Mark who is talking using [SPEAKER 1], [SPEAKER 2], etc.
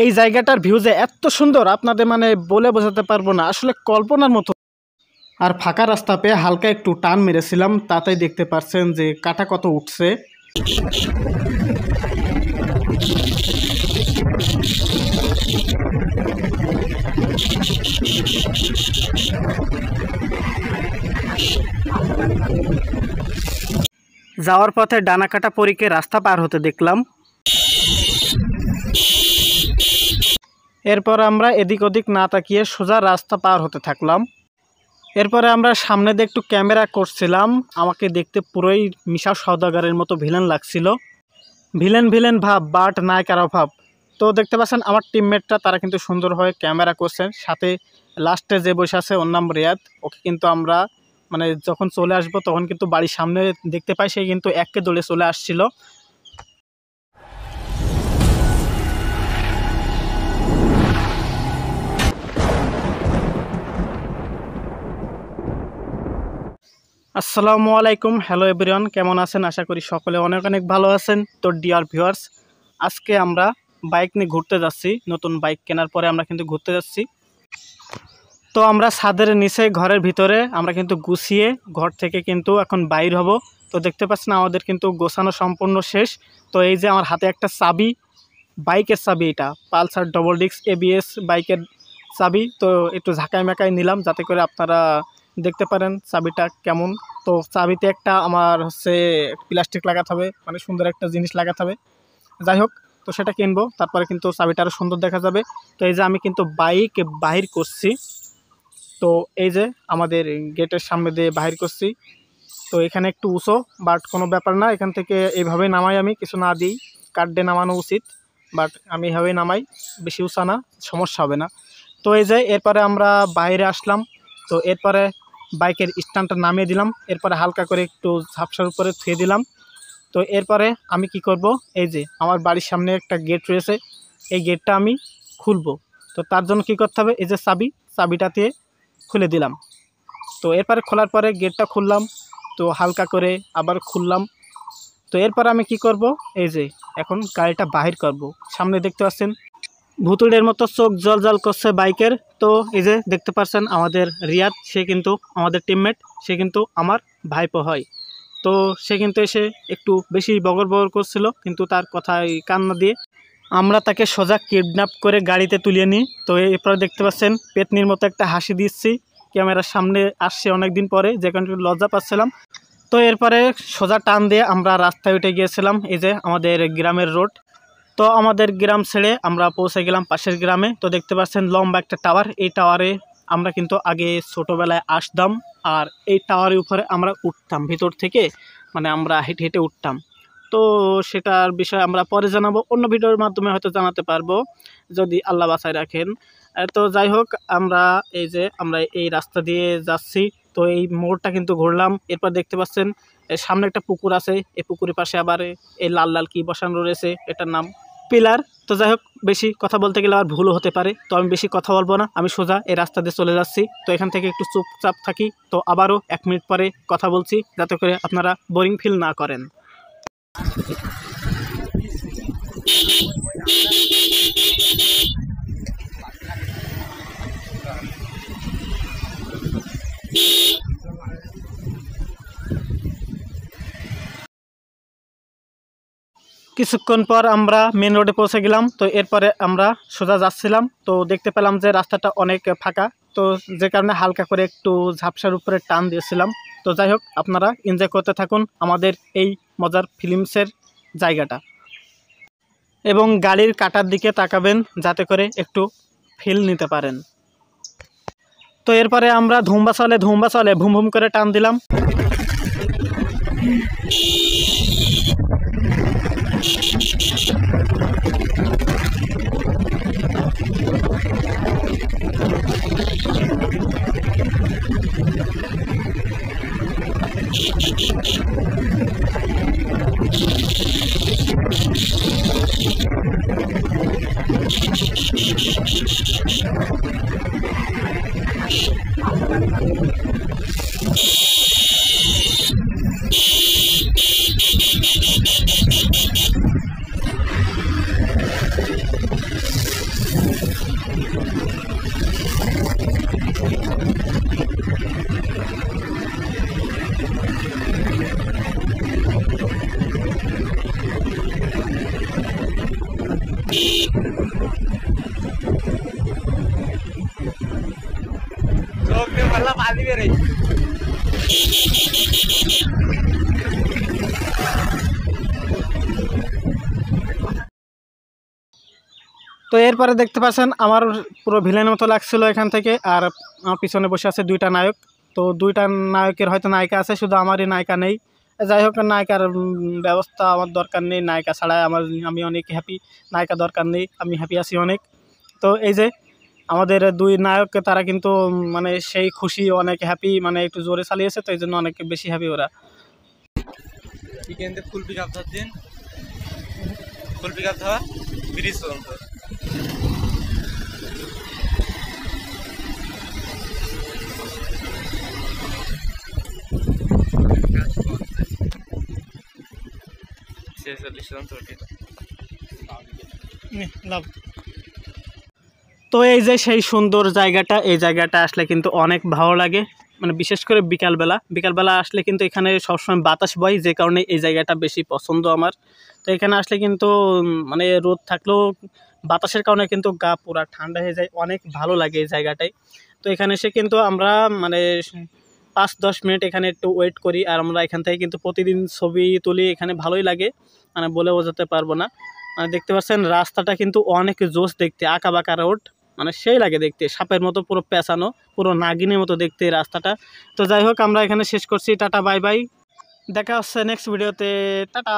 [SPEAKER 1] এই জায়গাটার ভিউ যে এত সুন্দর আপনাদের মানে বলে বোঝাতে পারবো না, আসলে কল্পনার মতো। আর ফাঁকা রাস্তা পেয়ে হালকা একটু টান মেরেছিলাম, তাতেই দেখতে পাচ্ছেন যে কাটা কত উঠছে। যাওয়ার পথে ডানা কাটা পরীকে রাস্তা পার হতে দেখলাম। এরপর আমরা এদিক ওদিক না তাকিয়ে সোজা রাস্তা পার হতে থাকলাম। এরপরে আমরা সামনে দিয়ে একটু ক্যামেরা করছিলাম, আমাকে দেখতে পুরোই মিশা সওদাগরের মতো ভিলেন লাগছিল। ভিলেন ভিলেন ভাব, বাট নায়িকার অভাব। তো দেখতে পাচ্ছেন আমার টিমমেটরা তারা কিন্তু সুন্দরভাবে ক্যামেরা করছেন। সাথে লাস্টে যে বসে আছে ওর নাম রিয়াদ, ওকে কিন্তু আমরা মানে যখন চলে আসবো তখন কিন্তু বাড়ির সামনে দেখতে পাই, সে কিন্তু একে দৌড়ে চলে আসছিল। আসসালামু আলাইকুম, হ্যালো এভরিওয়ান, কেমন আছেন? আশা করি সকলে অনেক অনেক ভালো আছেন। তো ডিয়ার ভিউয়ার্স, আজকে আমরা বাইক নিয়ে ঘুরতে যাচ্ছি। নতুন বাইক কেনার পরে আমরা কিন্তু ঘুরতে যাচ্ছি। তো আমরা ছাদের নিচে ঘরের ভিতরে আমরা কিন্তু গুছিয়ে ঘর থেকে কিন্তু এখন বাইর হব। তো দেখতে পাচ্ছেন আমাদের কিন্তু গোছানো সম্পূর্ণ শেষ। তো এই যে আমার হাতে একটা চাবি, বাইকের চাবি, এটা পালসার ডবল ডিস্ক এবিএস বাইকের চাবি। তো একটু ঝাঁকায় মাকায় নিলাম যাতে করে আপনারা দেখতে পারেন চাবিটা কেমন। তো চাবিতে একটা আমার হচ্ছে প্লাস্টিক লাগাতে হবে, মানে সুন্দর একটা জিনিস লাগাতে হবে। যাই হোক, তো সেটা কিনবো, তারপরে কিন্তু চাবিটা আরও সুন্দর দেখা যাবে। তো এই যে আমি কিন্তু বাইক বাহির করছি। তো এই যে আমাদের গেটের সামনে দিয়ে বাহির করছি। তো এখানে একটু উঁচু, বাট কোনো ব্যাপার না, এখান থেকে এইভাবে নামাই, আমি কিছু না দিই, কাঠ দিয়ে নামানো উচিত, বাট আমি এইভাবেই নামাই, বেশি উঁচা না, সমস্যা হবে না। তো এই যে এরপরে আমরা বাইরে আসলাম। তো এরপরে বাইকের স্ট্যান্ডটা নামিয়ে দিলাম, এরপরে হালকা করে একটু ঝাপসার উপরে থুয়ে দিলাম। তো এরপরে আমি কি করব, এই যে আমার বাড়ির সামনে একটা গেট রয়েছে, এই গেটটা আমি খুলবো। তো তার জন্য কি করতে হবে, এই যে চাবিটা দিয়ে খুলে দিলাম। তো এরপরে খোলার পরে গেটটা খুললাম, তো হালকা করে আবার খুললাম। তো এরপর আমি কি করব, এই যে এখন গাড়িটা বাহির করব। সামনে দেখতে পাচ্ছেন ভুতুড়ের মতো চোখ জল জল করছে বাইকের। তো এই যে দেখতে পাচ্ছেন আমাদের রিয়াদ, সে কিন্তু আমাদের টিমমেট, সে কিন্তু আমার ভাইপো হয়। তো সে কিন্তু এসে একটু বেশি বগর বগর করছিল, কিন্তু তার কথায় কান্না দিয়ে আমরা তাকে সোজা কিডন্যাপ করে গাড়িতে তুলিয়ে নিই। তো এরপরে দেখতে পাচ্ছেন পেতনির মতো একটা হাসি দিচ্ছি, ক্যামেরার সামনে আসছে অনেকদিন পরে, যে কারণে লজ্জা পাচ্ছিলাম। তো এরপরে সোজা টান দিয়ে আমরা রাস্তায় উঠে গিয়েছিলাম, এই যে আমাদের গ্রামের রোড। তো আমাদের গ্রাম ছেড়ে আমরা পৌঁছে গেলাম পাশের গ্রামে। তো দেখতে পাচ্ছেন লম্বা একটা টাওয়ার, এই টাওয়ারে আমরা কিন্তু আগে ছোটোবেলায় আসতাম, আর এই টাওয়ারের উপরে আমরা উঠতাম ভিতর থেকে, মানে আমরা হেঁটে হেঁটে উঠতাম। তো সেটার বিষয়ে আমরা পরে জানাবো, অন্য ভিডিওর মাধ্যমে হয়তো জানাতে পারবো যদি আল্লাহ বাঁচায় রাখেন। তো যাই হোক, আমরা আমরা এই রাস্তা দিয়ে যাচ্ছি। তো এই মোড়টা কিন্তু ঘুরলাম। এরপর দেখতে পাচ্ছেন সামনে একটা পুকুর আছে, এই পুকুরের পাশে আবার এই লাল লাল কি বসানো রয়েছে, এটার নাম পিলার। তো যাই হোক, বেশি কথা বলতে গেলে আর ভুলও হতে পারে, তো আমি বেশি কথা বলবো না, আমি সোজা এই রাস্তা দিয়ে চলে যাচ্ছি। তো এখান থেকে একটু চুপচাপ থাকি। তো আবারও 1 মিনিট পরে কথা বলছি, যাতে করে আপনারা বোরিং ফিল না করেন। কিছুক্ষণ পর আমরা মেন রোডে পৌঁছে গেলাম। তো এরপরে আমরা সোজা যাচ্ছিলাম, তো দেখতে পেলাম যে রাস্তাটা অনেক ফাঁকা, তো যে কারণে হালকা করে একটু ঝাপসার উপরে টান দিয়েছিলাম। তো যাই হোক, আপনারা এনজয় করতে থাকুন আমাদের এই মজার ফিল্মসের জায়গাটা, এবং গাড়ির কাটার দিকে তাকাবেন যাতে করে একটু ফিল নিতে পারেন। তো এরপরে আমরা ধুম্বা চলে ভুম ভুম করে টান দিলাম। তো এরপরে দেখতে পাচ্ছেন আমার পুরো ভিলেনের মতো লাগছিল এখান থেকে। আর আমার পিছনে বসে আছে দুইটা নায়ক। তো দুইটা নায়কের হয়তো নায়িকা আছে, শুধু আমারই নায়িকা নেই। যাই হোক, নায়িকার ব্যবস্থা আমার দরকার নেই, নায়িকা ছাড়া আমি অনেক হ্যাপি। নায়িকা দরকার নেই, আমি হ্যাপি আছি অনেক। তো এই যে আমাদের দুই নায়ক, তারা কিন্তু মানে সেই খুশি, অনেক হ্যাপি, মানে একটু জোরে চালিয়েছে, তো এই জন্য অনেক বেশি হ্যাপি ওরা।
[SPEAKER 2] ফুল পিক আপ দিন, ফুল পিক আপ ধরা ব্রিজ পর্যন্ত।
[SPEAKER 1] তো এই যে সেই সুন্দর জায়গাটা, এই জায়গাটা আসলে কিন্তু অনেক ভালো লাগে, মানে বিশেষ করে বিকালবেলা আসলে কিন্তু এখানে সবসময় বাতাস বয়, যে কারণে এই জায়গাটা বেশি পছন্দ আমার। তো এখানে আসলে কিন্তু মানে রোদ থাকলেও বাতাসের কারণে কিন্তু গা পুরা ঠান্ডা হয়ে যায়, অনেক ভালো লাগে এই জায়গাটায়। তো এখানে এসে কিন্তু আমরা মানে 5-10 মিনিট এখানে একটু ওয়েট করি, আর আমরা এখান থেকে কিন্তু প্রতিদিন ছবি তুলি, এখানে ভালোই লাগে, মানে বলে বোঝাতে পারবো না। মানে দেখতে পাচ্ছেন রাস্তাটা কিন্তু অনেক জোস দেখতে, আঁকা বাঁকা রোড, মানে সেই লাগে দেখতে, সাপের মতো পুরো পেঁচানো, পুরো নাগিনের মতো দেখতে এই রাস্তাটা। তো যাই হোক, আমরা এখানে শেষ করছি, টাটা বাই বাই, দেখা হচ্ছে নেক্সট ভিডিওতে, টাটা।